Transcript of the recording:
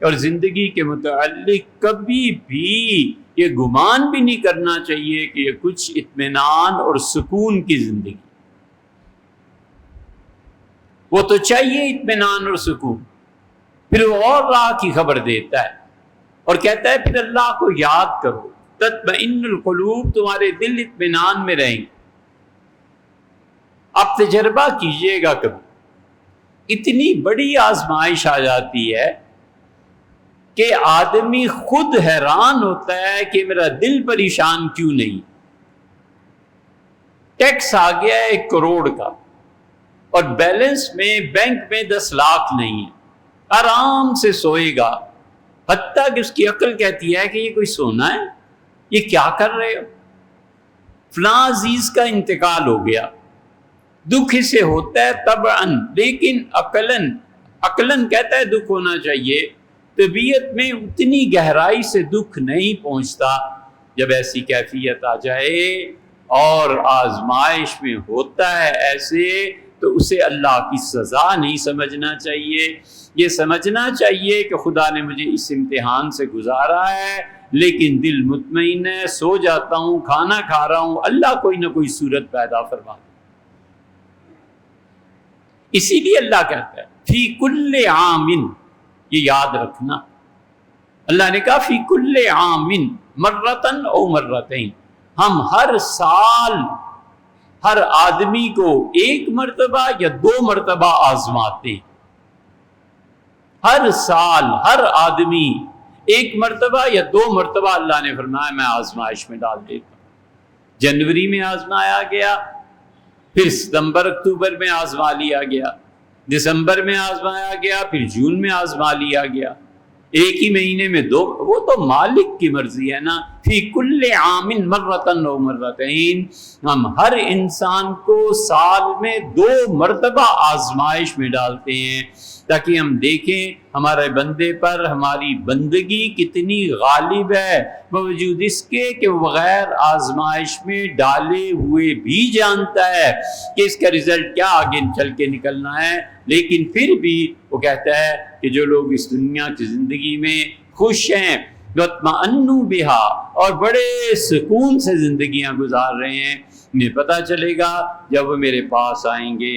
اور زندگی کے متعلق کبھی بھی یہ گمان بھی نہیں کرنا چاہیے کہ یہ کچھ اطمینان اور سکون کی زندگی، وہ تو چاہیے اطمینان اور سکون، پھر وہ اور راہ کی خبر دیتا ہے اور کہتا ہے پھر اللہ کو یاد کرو، تطمئن القلوب، تمہارے دل اطمینان میں رہیں گے۔ آپ تجربہ کیجئے گا کبھی، اتنی بڑی آزمائش آ جاتی ہے کہ آدمی خود حیران ہوتا ہے کہ میرا دل پریشان کیوں نہیں۔ ٹیکس آ گیا ہے 1 کروڑ کا اور بیلنس میں بینک میں 10 لاکھ نہیں ہے، آرام سے سوئے گا، حتیٰ کہ اس کی عقل کہتی ہے کہ یہ کوئی سونا ہے، یہ کیا کر رہے ہو؟ فلاں عزیز کا انتقال ہو گیا، دکھ اسے ہوتا ہے طبعاً، لیکن عقلاً کہتا ہے دکھ ہونا چاہیے، طبیعت میں اتنی گہرائی سے دکھ نہیں پہنچتا۔ جب ایسی کیفیت آ جائے اور آزمائش میں ہوتا ہے ایسے، تو اسے اللہ کی سزا نہیں سمجھنا چاہیے، یہ سمجھنا چاہیے کہ خدا نے مجھے اس امتحان سے گزارا ہے، لیکن دل مطمئن ہے، سو جاتا ہوں، کھانا کھا رہا ہوں، اللہ کوئی نہ کوئی صورت پیدا فرما۔ اسی لیے اللہ کہتا ہے فی کل عام، یہ یاد رکھنا، اللہ نے کہا فی کل عام مرتن او مرتین، ہم ہر سال ہر آدمی کو 1 مرتبہ یا 2 مرتبہ آزماتے ہیں۔ ہر سال ہر آدمی 1 مرتبہ یا 2 مرتبہ اللہ نے فرمایا میں آزمائش میں ڈال دیتا ہوں۔ جنوری میں آزمایا گیا، پھر ستمبر اکتوبر میں آزما لیا گیا، دسمبر میں آزمایا گیا، پھر جون میں آزما لیا گیا، ایک ہی مہینے میں 2، وہ تو مالک کی مرضی ہے نا۔ فی کل عام مرتن و مرتین، ہم ہر انسان کو سال میں 2 مرتبہ آزمائش میں ڈالتے ہیں تاکہ ہم دیکھیں ہمارے بندے پر ہماری بندگی کتنی غالب ہے، باوجود اس کے کہ وہ بغیر آزمائش میں ڈالے ہوئے بھی جانتا ہے کہ اس کا رزلٹ کیا آگے چل کے نکلنا ہے، لیکن پھر بھی وہ کہتا ہے کہ جو لوگ اس دنیا کی زندگی میں خوش ہیں، وَاطْمَأَنُّوا بِهَا، اور بڑے سکون سے زندگیاں گزار رہے ہیں، انہیں پتہ چلے گا جب وہ میرے پاس آئیں گے